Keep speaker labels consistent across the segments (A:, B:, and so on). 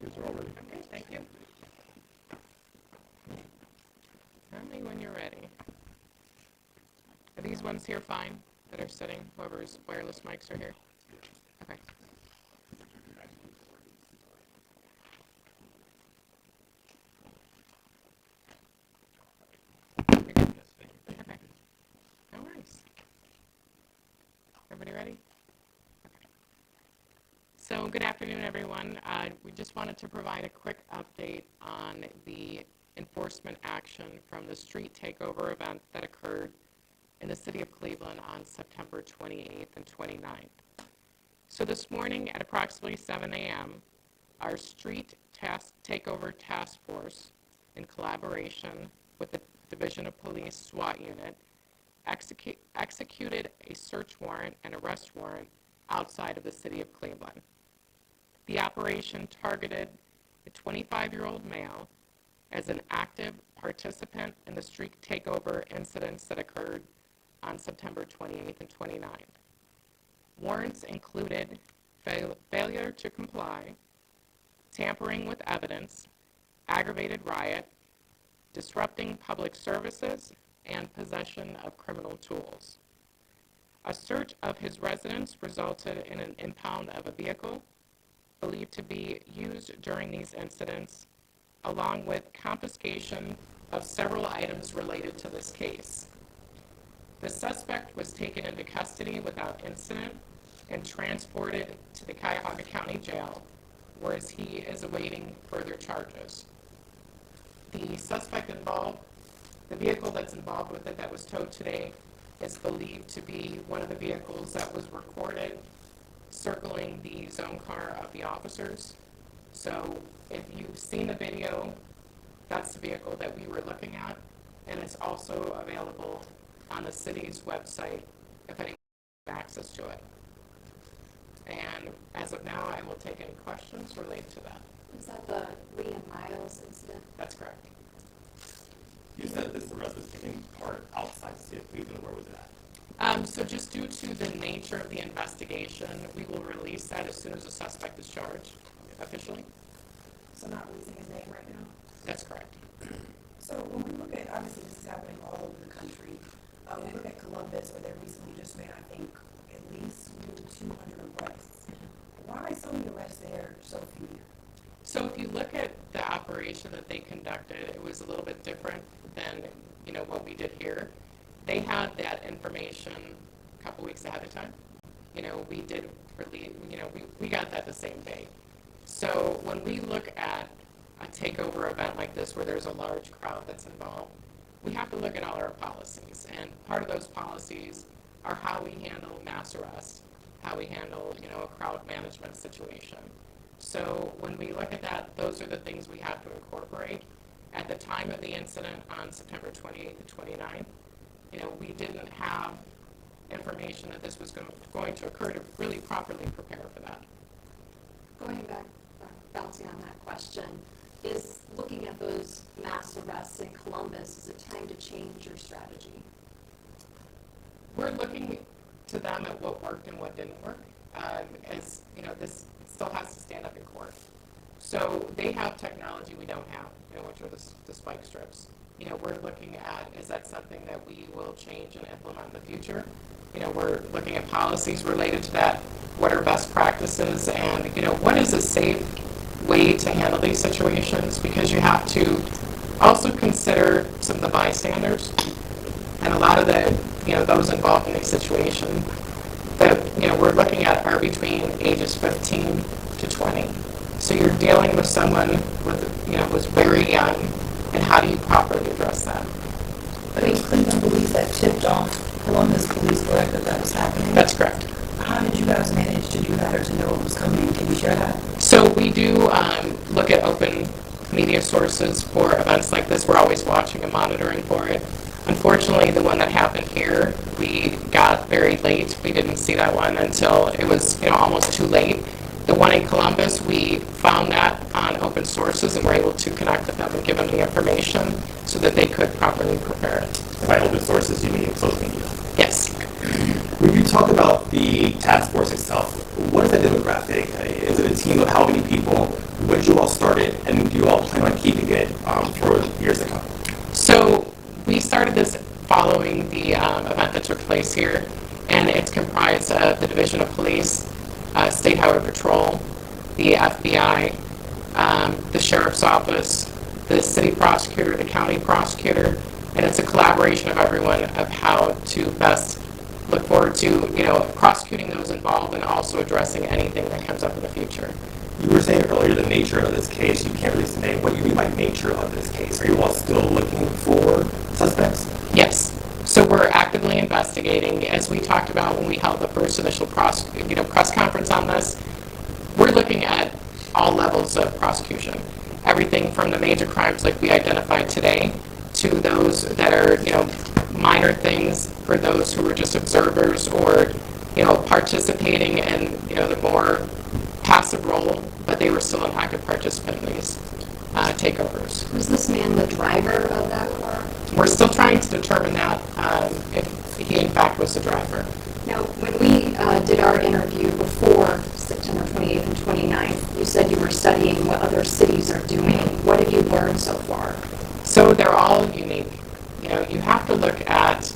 A: These are all ready.
B: Okay, thank you. Tell me when you're ready. Are these ones here fine that are sitting, whoever's wireless mics are here? Okay. You're good? Okay. No worries. Everybody ready? Okay. So good afternoon, everyone. We just wanted to provide a quick update on the enforcement action from the street takeover event that occurred in the city of Cleveland on September 28th and 29th. So this morning at approximately 7 a.m., our street takeover task force, in collaboration with the Division of Police SWAT unit, executed a search warrant and arrest warrant outside of the city of Cleveland. The operation targeted a 25-year-old male as an active participant in the street takeover incidents that occurred on September 28th and 29th. Warrants included failure to comply, tampering with evidence, aggravated riot, disrupting public services, and possession of criminal tools. A search of his residence resulted in an impound of a vehicle believed to be used during these incidents, along with confiscation of several items related to this case. The suspect was taken into custody without incident and transported to the Cuyahoga County Jail, where he is awaiting further charges. The suspect involved, the vehicle that's involved with it that was towed today, is believed to be one of the vehicles that was recorded circling the zone car of the officers. So if you've seen the video, that's the vehicle that we were looking at, and it's also available on the city's website if anyone has access to it. And as of now, I will take any questions related to that.
C: Is that the Liam Miles incident?
B: That's correct.
A: You said this arrest was taking part outside the city of Cleveland. Where was it at?
B: So just due to the nature of the investigation, we will release that as soon as the suspect is charged officially.
D: So not releasing his name right now?
B: That's correct.
D: So when we look at, obviously this is happening all over the country, when we look at Columbus, where they recently just made, I think, at least 200 arrests. Why so many arrests there, so few here?
B: So if you look at the operation that they conducted, it was a little bit different than, what we did here. They had that information a couple weeks ahead of time. We did release, we got that the same day. So when we look at a takeover event like this where there's a large crowd that's involved, we have to look at all our policies. And part of those policies are how we handle mass arrests, how we handle, a crowd management situation. So when we look at that, those are the things we have to incorporate. At the time of the incident on September 28th and 29th, we didn't have information that this was going to occur to really properly prepare for that.
C: Going back, bouncing on that question, is looking at those mass arrests in Columbus, is it time to change your strategy?
B: We're looking to them at what worked and what didn't work. As this still has to stand up in court. So they have technology we don't have, which are the spike strips. We're looking at, is that something that we will change and implement in the future? We're looking at policies related to that. What are best practices, and what is a safe way to handle these situations? Because you have to also consider some of the bystanders and a lot of the those involved in these situations that we're looking at are between ages 15 to 20. So you're dealing with someone with who's very young, and how do you properly address that?
D: I think Cleveland police that tipped off Columbus police, correct, that was happening?
B: That's correct.
D: How did you guys manage to do that or to know what was coming? Can you share that?
B: So we do look at open media sources for events like this. We're always watching and monitoring for it. Unfortunately, the one that happened here, we got very late. We didn't see that one until it was almost too late. The one in Columbus, we found that on open sources and were able to connect with them and give them the information so that they could properly prepare it.
A: By open sources, you mean social media?
B: Yes.
A: When you talk about the task force itself, what is the demographic? Is it a team of how many people? When did you all start it, and do you all plan on keeping it for years to come?
B: So we started this following the event that took place here, and it's comprised of the Division of Police, State Highway Patrol, the FBI, the Sheriff's Office, the City Prosecutor, the County Prosecutor, and it's a collaboration of everyone of how to best look forward to, prosecuting those involved and also addressing anything that comes up in the future.
A: You were saying earlier the nature of this case. You can't really say what you mean by nature of this case. Are you all still looking for suspects?
B: Yes. So we're actively investigating. As we talked about when we held the first initial press conference on this, we're looking at all levels of prosecution. Everything from the major crimes like we identified today to those that are, minor things for those who are just observers or, participating in, the more passive role, but they were still an active participant in these takeovers.
C: Was this man the driver of that car?
B: We're still trying to determine that, if he in fact was the driver.
C: Now, when we did our interview before September 28th and 29th, you said you were studying what other cities are doing. What have you learned so far?
B: So they're all unique. You have to look at,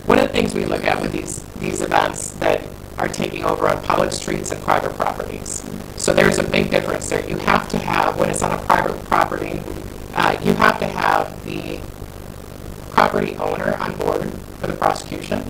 B: one of the things we look at with these events that are taking over on public streets and private properties. So there's a big difference there. You have to have, when it's on a private property, you have to have the property owner on board for the prosecution.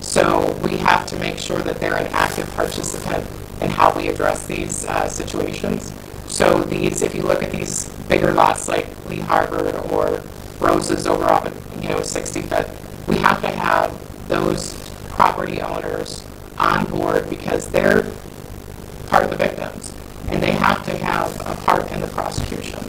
B: So we have to make sure that they're an active participant in how we address these situations. So these, if you look at these bigger lots like Lee Harbor or Roses over off at 65th, we have to have those property owners on board because they're part of the victims and they have to have a part in the prosecution.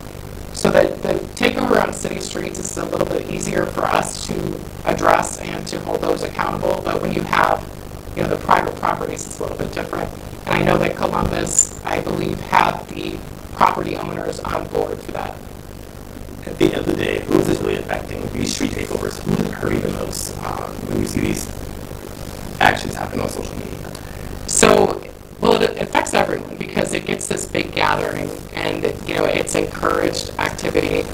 B: So that the takeover on city streets is a little bit easier for us to address and to hold those accountable, but when you have the private properties, it's a little bit different. And I know that Columbus, I believe, have the property owners on board for that.
A: At the end of the day, who is this really affecting? These street takeovers, who is it hurting the most when you see these actions happen on social media?
B: So, well, it affects everyone because it gets this big gathering and, it's encouraged activity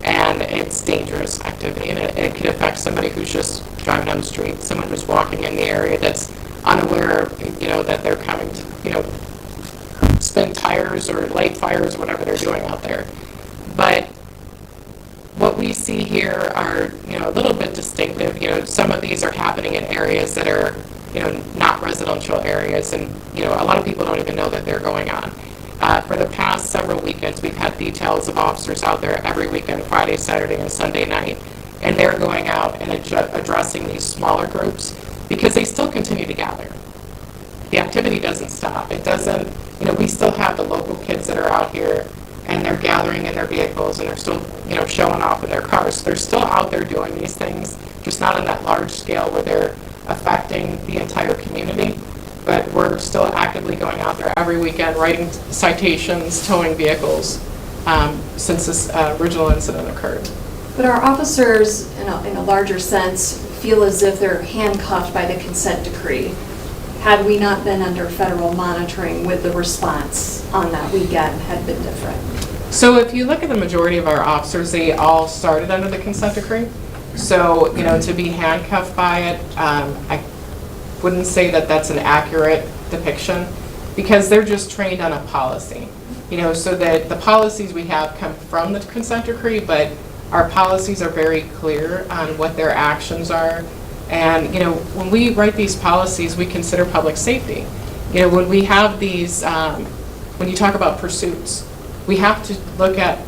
B: and it's dangerous activity. And it could affect somebody who's just driving down the street, someone who's walking in the area that's unaware, that they're coming to, spin tires or light fires, whatever they're doing out there. But what we see here are, a little bit distinctive. Some of these are happening in areas that are, not residential areas, and, a lot of people don't even know that they're going on. For the past several weekends, we've had details of officers out there every weekend, Friday, Saturday, and Sunday night, and they're going out and addressing these smaller groups because they still continue to gather. The activity doesn't stop. It doesn't, we still have the local kids that are out here and they're gathering in their vehicles and they're still, showing off in their cars. They're still out there doing these things, just not on that large scale where they're affecting the entire community. But we're still actively going out there every weekend, writing citations, towing vehicles, since this original incident occurred.
C: But our officers, in a larger sense, feel as if they're handcuffed by the consent decree. Had we not been under federal monitoring, would the response on that weekend had been different?
B: So if you look at the majority of our officers, they all started under the consent decree. So, to be handcuffed by it, I wouldn't say that that's an accurate depiction because they're just trained on a policy. So that the policies we have come from the consent decree, but our policies are very clear on what their actions are. And, when we write these policies, we consider public safety. When we have these, when you talk about pursuits, we have to look at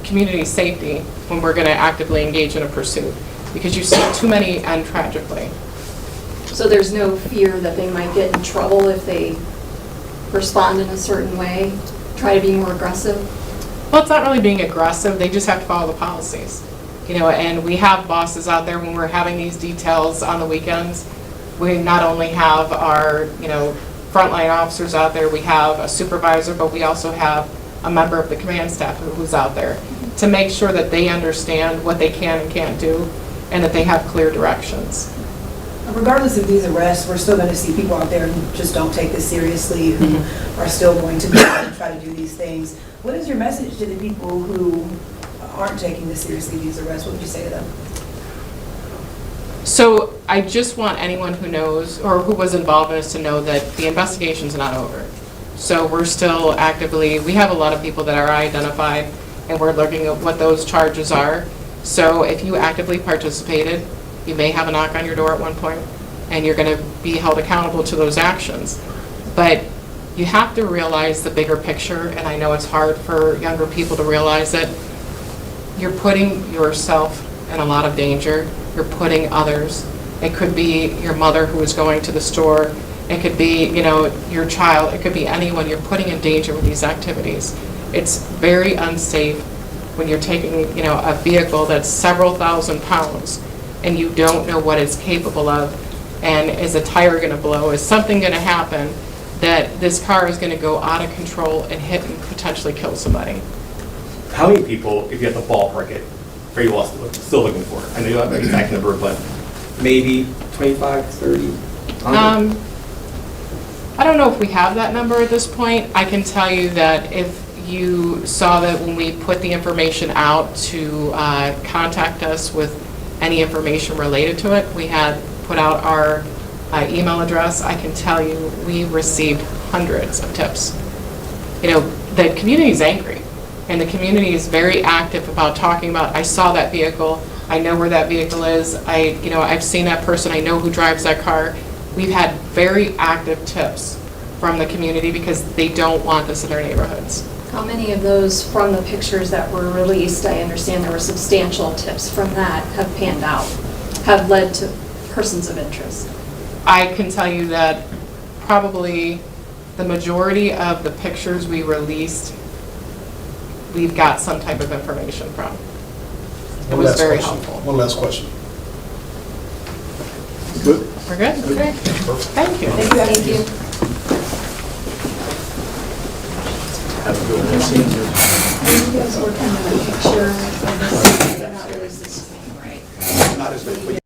B: community safety when we're going to actively engage in a pursuit because you see too many end tragically.
C: So there's no fear that they might get in trouble if they respond in a certain way, try to be more aggressive?
B: Well, it's not really being aggressive. They just have to follow the policies. And we have bosses out there when we're having these details on the weekends. We not only have our, frontline officers out there, we have a supervisor, but we also have a member of the command staff who's out there to make sure that they understand what they can and can't do and that they have clear directions.
D: Regardless of these arrests, we're still going to see people out there who just don't take this seriously, who are still going to go out and try to do these things. What is your message to the people who aren't taking this seriously, these arrests? What would you say to them?
B: So I just want anyone who knows or who was involved in this to know that the investigation's not over. So we're still actively, we have a lot of people that are identified and we're looking at what those charges are. So if you actively participated, you may have a knock on your door at one point and you're going to be held accountable to those actions. But you have to realize the bigger picture, and I know it's hard for younger people to realize it. You're putting yourself in a lot of danger. You're putting others. It could be your mother who is going to the store. It could be, you know, your child. It could be anyone you're putting in danger with these activities. It's very unsafe when you're taking, you know, a vehicle that's several thousand pounds and you don't know what it's capable of, and is a tire going to blow? Is something going to happen that this car is going to go out of control and hit and potentially kill somebody?
A: How many people, if you had to ballpark it, are you all still looking for? I know you don't have an exact number, but maybe 25, 30?
B: I don't know if we have that number at this point. I can tell you that if you saw that when we put the information out to contact us with any information related to it, we had put out our email address. I can tell you we received hundreds of tips. You know, the community is angry, and the community is very active about talking about, I saw that vehicle, I know where that vehicle is, I've seen that person, I know who drives that car. We've had very active tips from the community because they don't want this in their neighborhoods.
C: How many of those from the pictures that were released, I understand there were substantial tips from that, have panned out, have led to persons of interest?
B: I can tell you that probably the majority of the pictures we released, we've got some type of information from. It was very helpful.
E: One last question. Good?
B: We're good? Okay. Thank you.
C: Thank you.
A: Have a good one.
C: You guys working on a picture of this, not really this, right?
E: Not as big, but